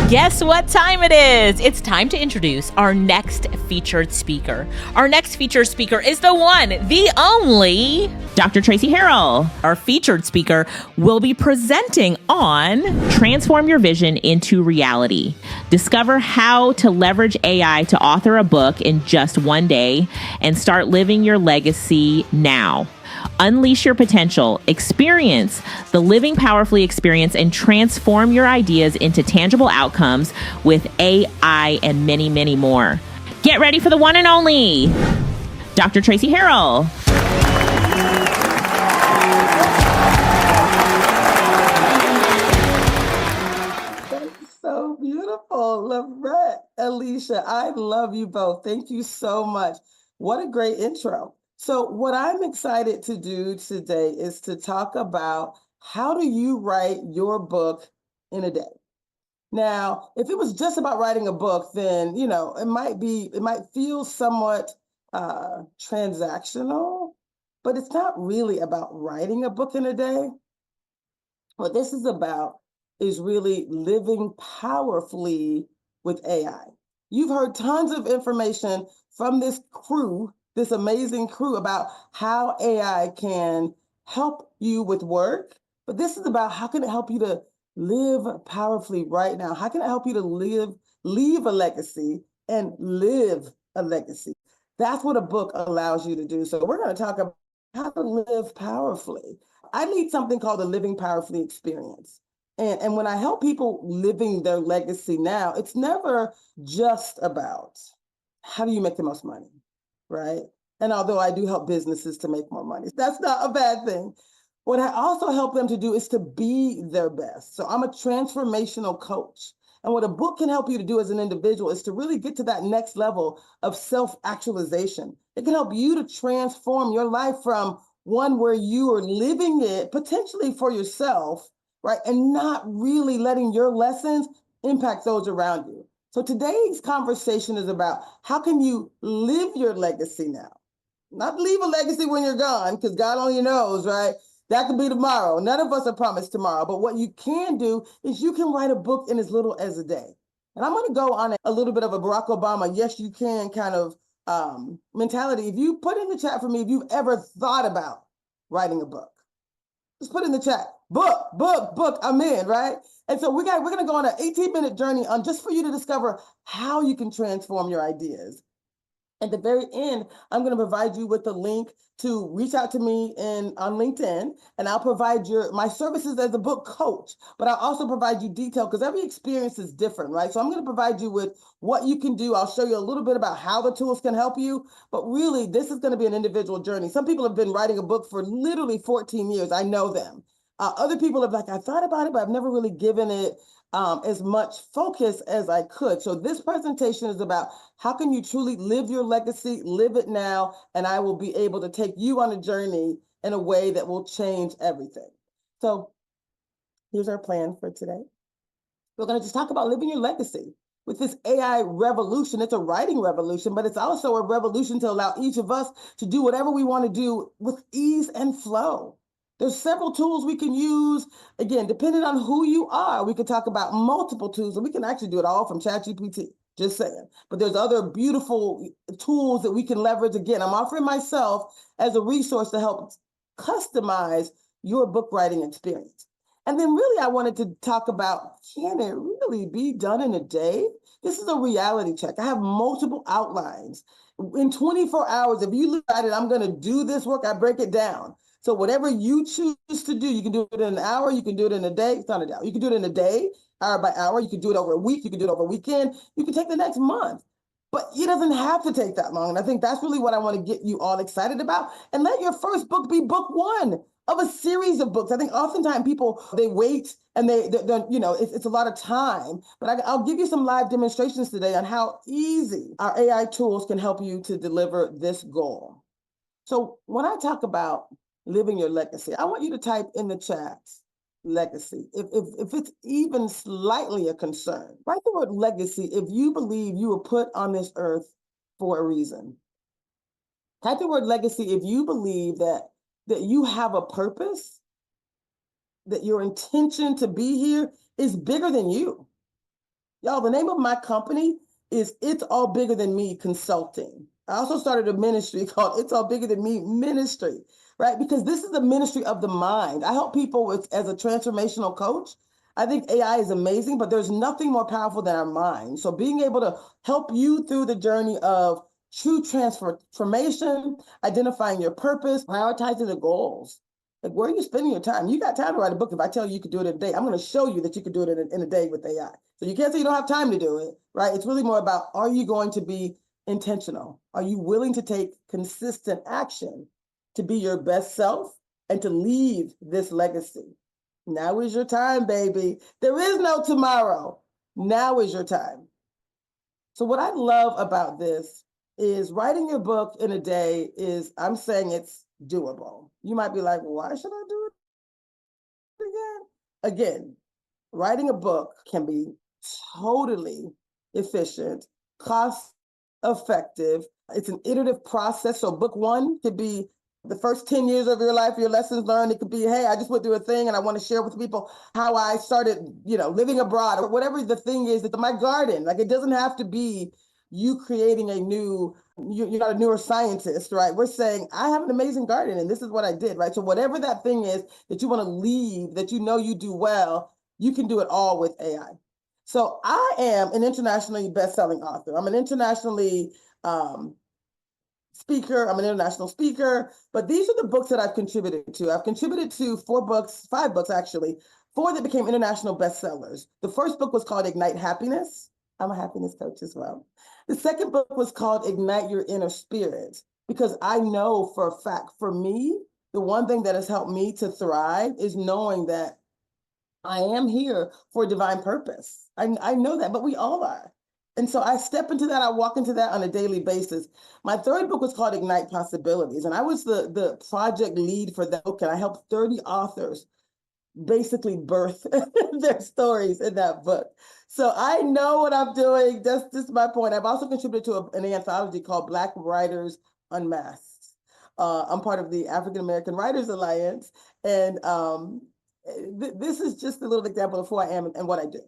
Guess what time it is? It's time to introduce our next featured speaker. Our next featured speaker is the one, the only, Dr. Traci Harrel. Our featured speaker will be presenting on Transform Your Vision into Reality. Discover how to leverage AI to author a book in just one day and start living your legacy now. Unleash your potential, experience the Living Powerfully experience, and transform your ideas into tangible outcomes with AI and many, many more. Get ready for the one and only Dr. Traci Harrel. That's so beautiful. Lavette, Alicia, I love you both. Thank you so much. What a great intro. So what I'm excited to do today is to talk about how do you write your book in a day? Now, if it was just about writing a book, then, it might feel somewhat transactional, but it's not really about writing a book in a day. What this is about is really living powerfully with AI. You've heard tons of information from this crew, this amazing crew, about how AI can help you with work, but this is about how can it help you to live powerfully right now? How can it help you to leave a legacy and live a legacy? That's what a book allows you to do. So we're going to talk about how to live powerfully. I lead something called the Living Powerfully experience. And when I help people living their legacy now, it's never just about how do you make the most money, right? And although I do help businesses to make more money, that's not a bad thing. What I also help them to do is to be their best. So I'm a transformational coach. And what a book can help you to do as an individual is to really get to that next level of self-actualization. It can help you to transform your life from one where you are living it potentially for yourself, right? And not really letting your lessons impact those around you. So today's conversation is about how can you live your legacy now? Not leave a legacy when you're gone, because God only knows, right? That could be tomorrow. None of us are promised tomorrow. But what you can do is you can write a book in as little as a day. And I'm going to go on a little bit of a Barack Obama, yes, you can kind of mentality. If you put in the chat for me, if you've ever thought about writing a book, just put in the chat, book, I'm in, right? And so we're going to go on an 18-minute journey on just for you to discover how you can transform your ideas. At the very end, I'm going to provide you with the link to reach out to me on LinkedIn, and I'll provide my services as a book coach, but I'll also provide you detail because every experience is different, right? So I'm going to provide you with what you can do. I'll show you a little bit about how the tools can help you, but really this is going to be an individual journey. Some people have been writing a book for literally 14 years. I know them. Other people have I thought about it, but I've never really given it as much focus as I could. So this presentation is about how can you truly live your legacy, live it now, and I will be able to take you on a journey in a way that will change everything. So here's our plan for today. We're going to just talk about living your legacy. With this AI revolution, it's a writing revolution, but it's also a revolution to allow each of us to do whatever we want to do with ease and flow. There's several tools we can use. Again, depending on who you are, we could talk about multiple tools, and we can actually do it all from ChatGPT, just saying. But there's other beautiful tools that we can leverage. Again, I'm offering myself as a resource to help customize your book writing experience. And then really, I wanted to talk about, can it really be done in a day? This is a reality check. I have multiple outlines. In 24 hours, if you look at it, I'm going to do this work, I break it down. So whatever you choose to do, you can do it in an hour, you can do it in a day, it's not an hour. You can do it in a day, hour by hour, you can do it over a week, you can do it over a weekend, you can take the next month. But it doesn't have to take that long. And I think that's really what I want to get you all excited about. And let your first book be book one of a series of books. I think oftentimes people, they wait and it's a lot of time. But I'll give you some live demonstrations today on how easy our AI tools can help you to deliver this goal. So when I talk about living your legacy, I want you to type in the chat legacy. If it's even slightly a concern, write the word legacy if you believe you were put on this earth for a reason. Type the word legacy if you believe that you have a purpose, that your intention to be here is bigger than you. Y'all, the name of my company is It's All Bigger Than Me Consulting. I also started a ministry called It's All Bigger Than Me Ministry, right? Because this is the ministry of the mind. I help people with as a transformational coach. I think AI is amazing, but there's nothing more powerful than our mind. So being able to help you through the journey of true transformation, identifying your purpose, prioritizing the goals. Like, where are you spending your time? You got time to write a book. If I tell you could do it in a day, I'm going to show you that you could do it in a day with AI. So you can't say you don't have time to do it, right? It's really more about, are you going to be intentional? Are you willing to take consistent action to be your best self and to leave this legacy? Now is your time, baby. There is no tomorrow. Now is your time. So what I love about this is writing your book in a day is, I'm saying it's doable. You might be like, why should I do it again? Again, writing a book can be totally efficient, cost effective. It's an iterative process. So book one could be the first 10 years of your life, your lessons learned. It could be, hey, I just went through a thing and I want to share with people how I started, living abroad, or whatever the thing is, that my garden. Like, it doesn't have to be you creating a new, you're not a neuroscientist, right? We're saying, I have an amazing garden and this is what I did, right? So whatever that thing is that you want to leave, that you know you do well, you can do it all with AI. So I am an internationally best-selling author. I'm an internationally speaker. I'm an international speaker, but these are the books that I've contributed to. I've contributed to 5 books actually, 4 that became international bestsellers. The first book was called Ignite Happiness. I'm a happiness coach as well. The second book was called Ignite Your Inner Spirit, because I know for a fact, for me, the one thing that has helped me to thrive is knowing that I am here for a divine purpose. I know that, but we all are. And so I step into that, I walk into that on a daily basis. My third book was called Ignite Possibilities, and I was the project lead for that book, and I helped 30 authors basically birth their stories in that book. So I know what I'm doing. That's just my point. I've also contributed to an anthology called Black Writers Unmasked. I'm part of the African American Writers Alliance, and this is just a little example of who I am and what I do.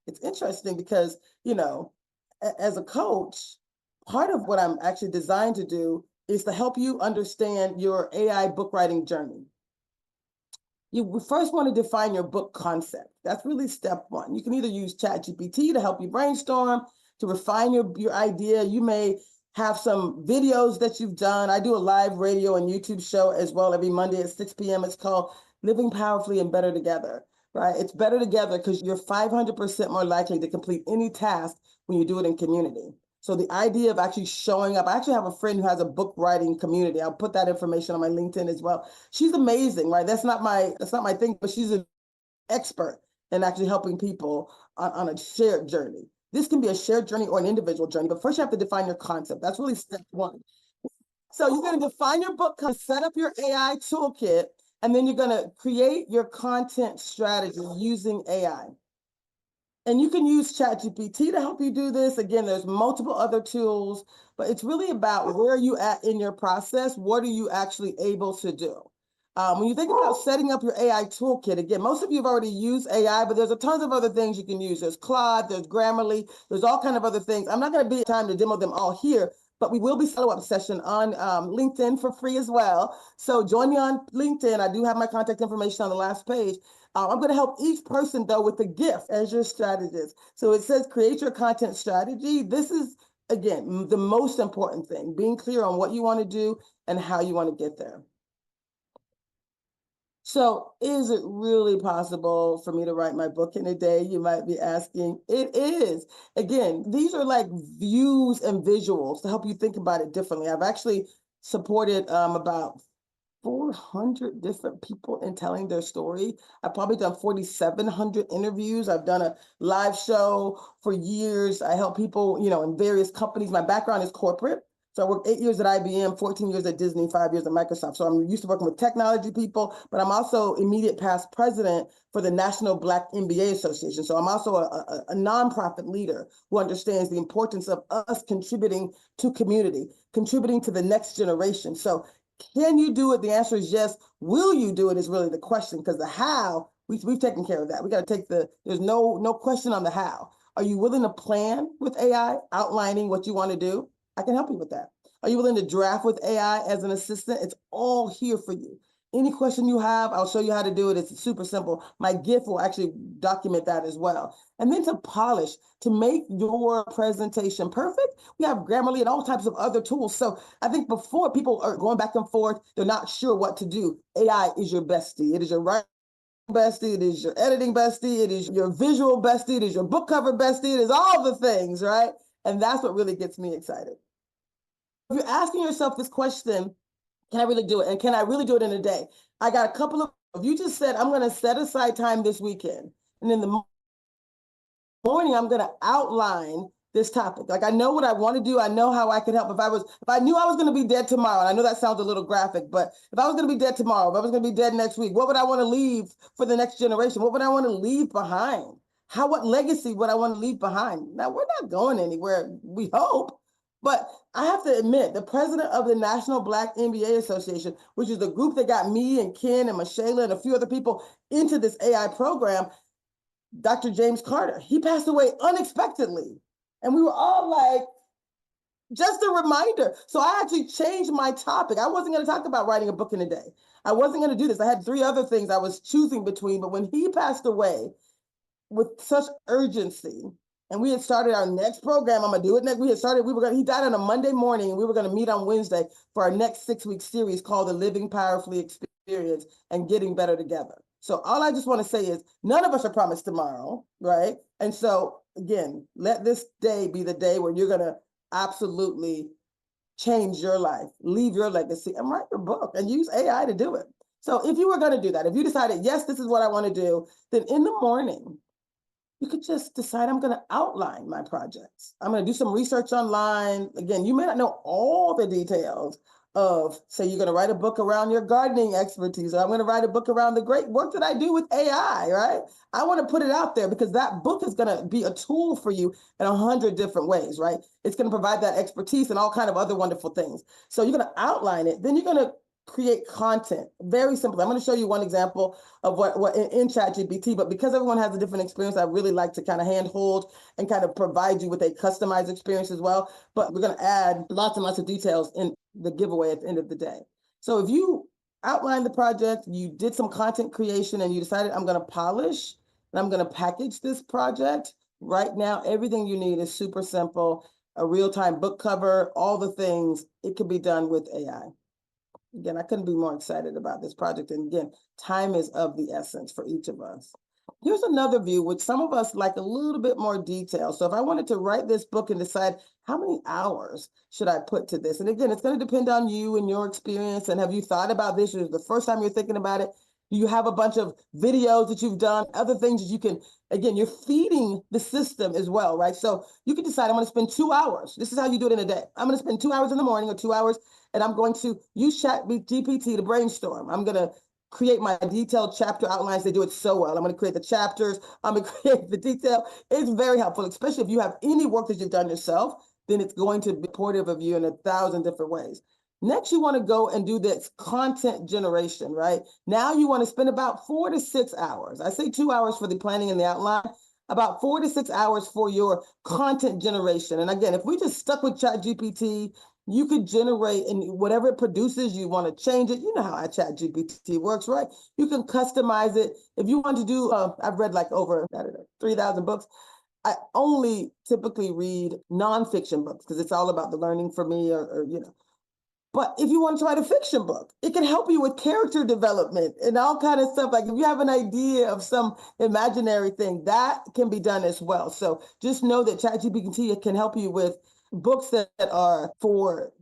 It's interesting because, as a coach, part of what I'm actually designed to do is to help you understand your AI book writing journey. You first want to define your book concept. That's really step one. You can either use ChatGPT to help you brainstorm, to refine your idea. You may have some videos that you've done. I do a live radio and YouTube show as well every Monday at 6 p.m. It's called Living Powerfully and Better Together, right? It's better together because you're 500% more likely to complete any task when you do it in community. So the idea of actually showing up, I actually have a friend who has a book writing community. I'll put that information on my LinkedIn as well. She's amazing, right? That's not my thing, but she's an expert in actually helping people on a shared journey. This can be a shared journey or an individual journey, but first you have to define your concept. That's really step one. So you're going to define your book, set up your AI toolkit, and then you're going to create your content strategy using AI. And you can use ChatGPT to help you do this. Again, there's multiple other tools, but it's really about where are you at in your process? What are you actually able to do? When you think about setting up your AI toolkit, again, most of you have already used AI, but there's a tons of other things you can use. There's Claude, there's Grammarly, there's all kind of other things. I'm not going to be time to demo them all here, but we will be follow-up session on LinkedIn for free as well. So join me on LinkedIn. I do have my contact information on the last page. I'm going to help each person, though, with a gift as your strategist. So it says create your content strategy. This is, again, the most important thing, being clear on what you want to do and how you want to get there. So is it really possible for me to write my book in a day? You might be asking. It is. Again, these are like views and visuals to help you think about it differently. I've actually supported about 400 different people in telling their story. I've probably done 4,700 interviews. I've done a live show for years. I help people, in various companies. My background is corporate. So I worked 8 years at IBM, 14 years at Disney, 5 years at Microsoft. So I'm used to working with technology people, but I'm also immediate past president for the National Black MBA Association. So I'm also a nonprofit leader who understands the importance of us contributing to community, contributing to the next generation. So can you do it? The answer is yes. Will you do it is really the question, because the how, we've taken care of that. We got to take there's no question on the how. Are you willing to plan with AI, outlining what you want to do? I can help you with that. Are you willing to draft with AI as an assistant? It's all here for you. Any question you have, I'll show you how to do it. It's super simple. My GIF will actually document that as well. And then to polish, to make your presentation perfect, we have Grammarly and all types of other tools. So I think before people are going back and forth, they're not sure what to do. AI is your bestie. It is your writing bestie. It is your editing bestie. It is your visual bestie. It is your book cover bestie. It is all the things, right? And that's what really gets me excited. If you're asking yourself this question, can I really do it? And can I really do it in a day? I got a couple of, if you just said, I'm going to set aside time this weekend, and in the morning, I'm going to outline this topic. Like, I know what I want to do. I know how I can help. If I knew I was going to be dead tomorrow, and I know that sounds a little graphic, but if I was going to be dead tomorrow, if I was going to be dead next week, what would I want to leave for the next generation? What would I want to leave behind? What legacy would I want to leave behind? Now, we're not going anywhere, we hope. But I have to admit, the president of the National Black MBA Association, which is the group that got me and Ken and Michelle and a few other people into this AI program, Dr. James Carter, he passed away unexpectedly. And we were all like, just a reminder. So I actually changed my topic. I wasn't going to talk about writing a book in a day. I wasn't going to do this. I had 3 other things I was choosing between. But when he passed away with such urgency, and we had started our next program, I'm going to do it next. He died on a Monday morning, and we were going to meet on Wednesday for our next 6-week series called the Living Powerfully Experience and Getting Better Together. So all I just want to say is none of us are promised tomorrow, right? And so again, let this day be the day where you're going to absolutely change your life, leave your legacy, and write your book and use AI to do it. So if you were going to do that, if you decided, yes, this is what I want to do, then in the morning, you could just decide, I'm going to outline my projects. I'm going to do some research online. Again, you may not know all the details of, say, you're going to write a book around your gardening expertise, or I'm going to write a book around the great work that I do with AI, right? I want to put it out there because that book is going to be a tool for you in 100 different ways, right? It's going to provide that expertise and all kind of other wonderful things. So you're going to outline it. Then you're going to create content. Very simple. I'm going to show you one example of what in ChatGPT, but because everyone has a different experience, I really like to kind of handhold and kind of provide you with a customized experience as well. But we're going to add lots and lots of details in the giveaway at the end of the day. So if you outlined the project, you did some content creation, and you decided, I'm going to polish and I'm going to package this project. Right now, everything you need is super simple. A real-time book cover, all the things, it can be done with AI. Again, I couldn't be more excited about this project. And again, time is of the essence for each of us. Here's another view, which some of us like a little bit more detail. So if I wanted to write this book and decide how many hours should I put to this? And again, it's going to depend on you and your experience. And have you thought about this? Is it the first time you're thinking about it? Do you have a bunch of videos that you've done, other things that you can, again, you're feeding the system as well, right? So you can decide, I'm going to spend 2 hours. This is how you do it in a day. I'm going to spend 2 hours in the morning or 2 hours, and I'm going to use ChatGPT to brainstorm. I'm going to create my detailed chapter outlines. They do it so well. I'm going to create the chapters. I'm going to create the detail. It's very helpful, especially if you have any work that you've done yourself, then it's going to be supportive of you in 1,000 different ways. Next, you want to go and do this content generation, right? Now you want to spend about 4 to 6 hours. I say 2 hours for the planning and the outline, about 4 to 6 hours for your content generation. And again, if we just stuck with ChatGPT, you could generate, and whatever it produces, you want to change it. You know how ChatGPT works, right? You can customize it. If you want to do, I've read like over 3,000 books. I only typically read nonfiction books because it's all about the learning for me, or But if you want to write a fiction book, it can help you with character development and all kind of stuff. Like if you have an idea of some imaginary thing, that can be done as well. So just know that ChatGPT can help you with books that are for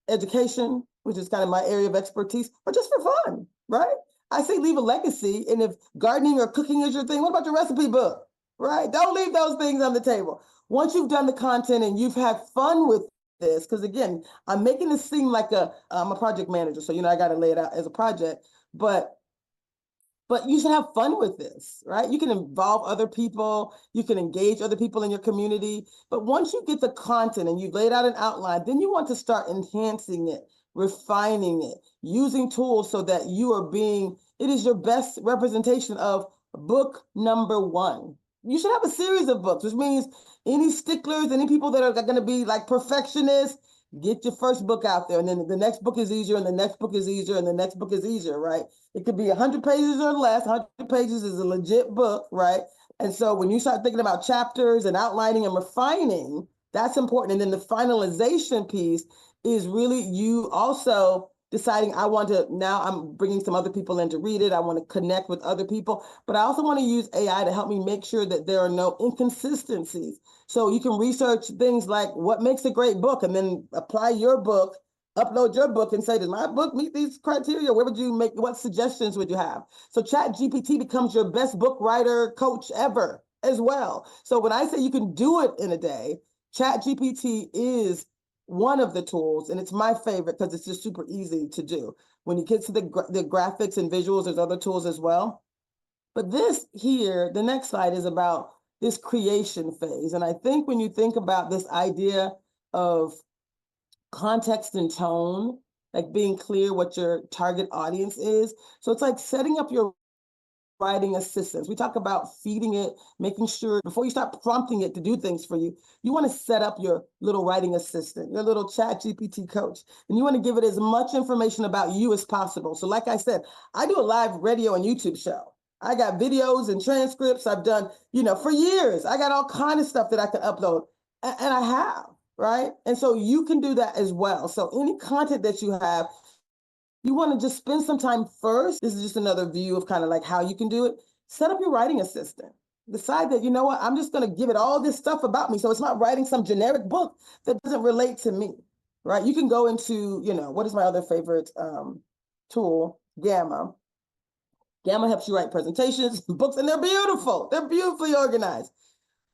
education, which is kind of my area of expertise, or just for fun, right? I say leave a legacy. And if gardening or cooking is your thing, what about your recipe book, right? Don't leave those things on the table. Once you've done the content and you've had fun with this, because again, I'm making this seem like I'm a project manager, so I got to lay it out as a project, but you should have fun with this, right? You can involve other people, you can engage other people in your community, but once you get the content and you've laid out an outline, then you want to start enhancing it, refining it, using tools so that it is your best representation of book number 1. you should have a series of books, which means any sticklers, any people that are going to be like perfectionists, get your first book out there. And then the next book is easier, and the next book is easier, and the next book is easier, right? It could be 100 pages or less. 100 pages is a legit book, right? And so when you start thinking about chapters and outlining and refining, that's important. And then the finalization piece is really you also deciding now I'm bringing some other people in to read it. I want to connect with other people, but I also want to use AI to help me make sure that there are no inconsistencies. So you can research things like what makes a great book and then apply your book, upload your book and say, does my book meet these criteria? What suggestions would you have? So Chat GPT becomes your best book writer coach ever as well. So when I say you can do it in a day, Chat GPT is one of the tools, and it's my favorite because it's just super easy to do. When you get to the graphics and visuals, there's other tools as well. But this here, the next slide is about this creation phase. And I think when you think about this idea of context and tone, like being clear what your target audience is. So it's like setting up your writing assistants. We talk about feeding it, making sure before you start prompting it to do things for you, you want to set up your little writing assistant, your little Chat GPT coach, and you want to give it as much information about you as possible. So like I said, I do a live radio and YouTube show. I got videos and transcripts I've done, for years. I got all kind of stuff that I can upload, and I have, right? And so you can do that as well. So any content that you have, you want to just spend some time first. This is just another view of kind of like how you can do it. Set up your writing assistant. Decide that, you know what, I'm just going to give it all this stuff about me. So it's not writing some generic book that doesn't relate to me, right? You can go into, what is my other favorite tool? Gamma. Gamma helps you write presentations, books, and they're beautiful. They're beautifully organized.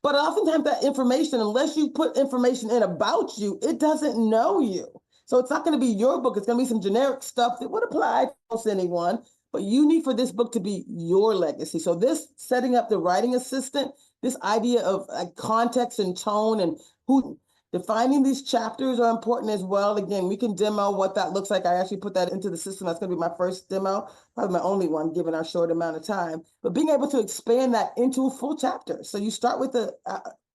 But oftentimes that information, unless you put information in about you, it doesn't know you. So it's not going to be your book. It's going to be some generic stuff that would apply to anyone, but you need for this book to be your legacy. So this setting up the writing assistant, this idea of context and tone and who defining these chapters are important as well. Again, we can demo what that looks like. I actually put that into the system. That's going to be my first demo, probably my only one given our short amount of time. But being able to expand that into a full chapter. So you start with the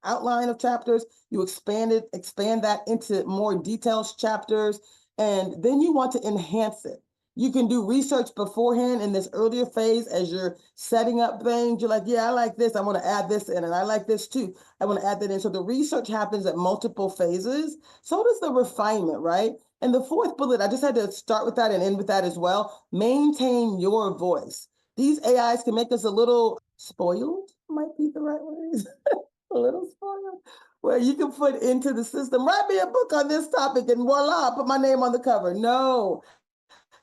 outline of chapters, you expand that into more detailed chapters, and then you want to enhance it. You can do research beforehand in this earlier phase as you're setting up things. You're like, yeah, I like this. I want to add this in, and I like this too. I want to add that in. So the research happens at multiple phases. So does the refinement, right? And the fourth bullet, I just had to start with that and end with that as well. Maintain your voice. These AIs can make us a little spoiled, might be the right word. A little spoiled, where you can put into the system, write me a book on this topic, and voila, put my name on the cover. No,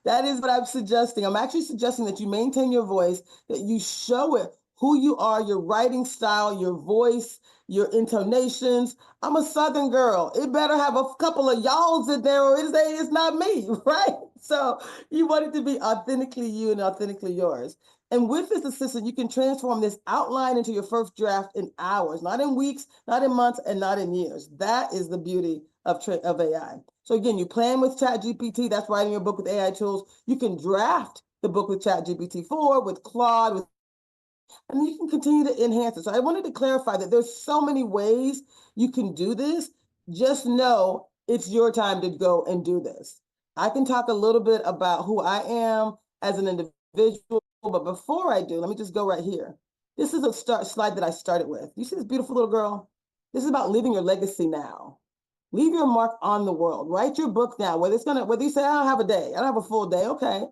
that is what I'm suggesting. I'm actually suggesting that you maintain your voice, that you show it who you are, your writing style, your voice, your intonations. I'm a Southern girl. It better have a couple of y'alls in there or it's not me, right? So you want it to be authentically you and authentically yours. And with this assistant, you can transform this outline into your first draft in hours, not in weeks, not in months, and not in years. That is the beauty of AI. So again, you plan with ChatGPT, that's writing your book with AI tools. You can draft the book with ChatGPT 4, with Claude, and you can continue to enhance it. So I wanted to clarify that there's so many ways you can do this. Just know it's your time to go and do this. I can talk a little bit about who I am as an individual, but before I do, let me just go right here. This is a slide that I started with. You see this beautiful little girl? This is about living your legacy now. Leave your mark on the world. Write your book now. Whether you say, I don't have a day, I don't have a full day, okay.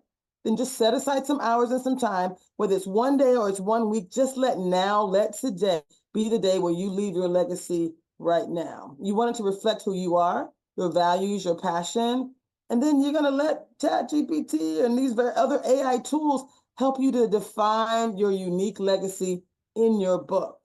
Then just set aside some hours and some time, whether it's one day or it's 1 week, just let today be the day where you leave your legacy right now. You want it to reflect who you are, your values, your passion, and then you're gonna let ChatGPT and these other AI tools help you to define your unique legacy in your book.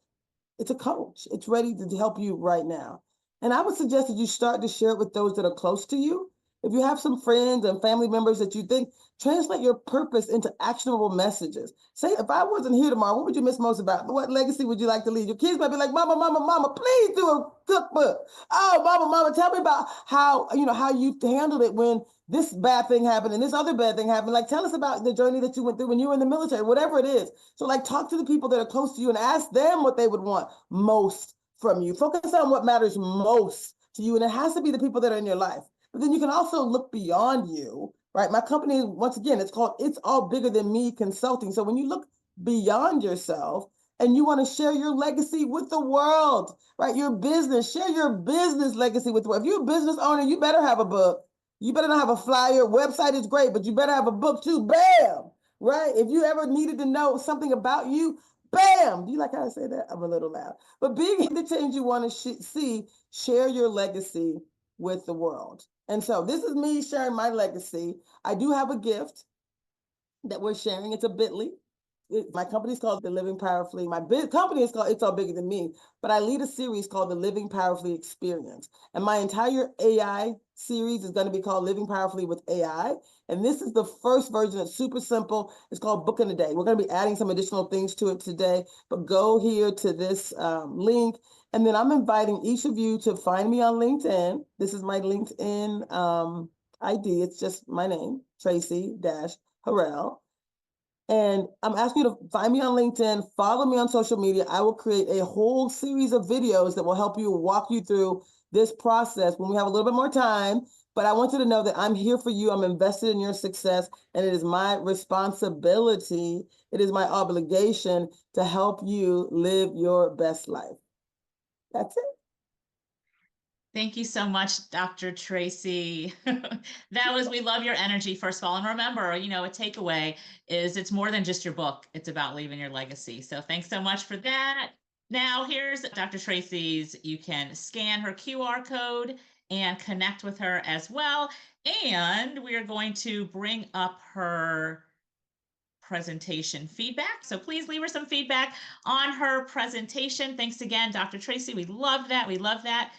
It's a coach. It's ready to help you right now. And I would suggest that you start to share it with those that are close to you. If you have some friends and family members that you think, translate your purpose into actionable messages. Say, if I wasn't here tomorrow, what would you miss most about? What legacy would you like to leave? Your kids might be like, Mama, Mama, Mama, please do a cookbook. Oh, Mama, Mama, tell me about how you handled it when this bad thing happened and this other bad thing happened. Like, tell us about the journey that you went through when you were in the military, whatever it is. So, like, talk to the people that are close to you and ask them what they would want most from you. Focus on what matters most to you, and it has to be the people that are in your life. But then you can also look beyond you, right? My company, once again, it's called It's All Bigger Than Me Consulting. So when you look beyond yourself and you want to share your legacy with the world, right? Your business, share your business legacy with the world. If you're a business owner, you better have a book. You better not have a flyer. Website is great, but you better have a book too. Bam! Right? If you ever needed to know something about you, bam! Do you like how I say that? I'm a little loud. But being the change you want to see, share your legacy with the world. And so this is me sharing my legacy. I do have a gift that we're sharing. It's a Bitly. My company is called The Living Powerfully. My company is called It's All Bigger Than Me, but I lead a series called The Living Powerfully Experience. And my entire AI series is going to be called Living Powerfully with AI. And this is the first version. It's super simple. It's called Book in a Day. We're going to be adding some additional things to it today, but go here to this link. And then I'm inviting each of you to find me on LinkedIn. This is my LinkedIn ID. It's just my name, Traci-Harrel. And I'm asking you to find me on LinkedIn, follow me on social media. I will create a whole series of videos that will help you walk you through this process when we have a little bit more time. But I want you to know that I'm here for you. I'm invested in your success, and it is my responsibility, it is my obligation to help you live your best life. That's it. Thank you so much, Dr. Traci. We love your energy, first of all. And remember, a takeaway is it's more than just your book. It's about leaving your legacy. So thanks so much for that. Now, here's Dr. Traci's. You can scan her QR code and connect with her as well. And we are going to bring up her presentation feedback. So please leave her some feedback on her presentation. Thanks again, Dr. Traci. We love that. We love that.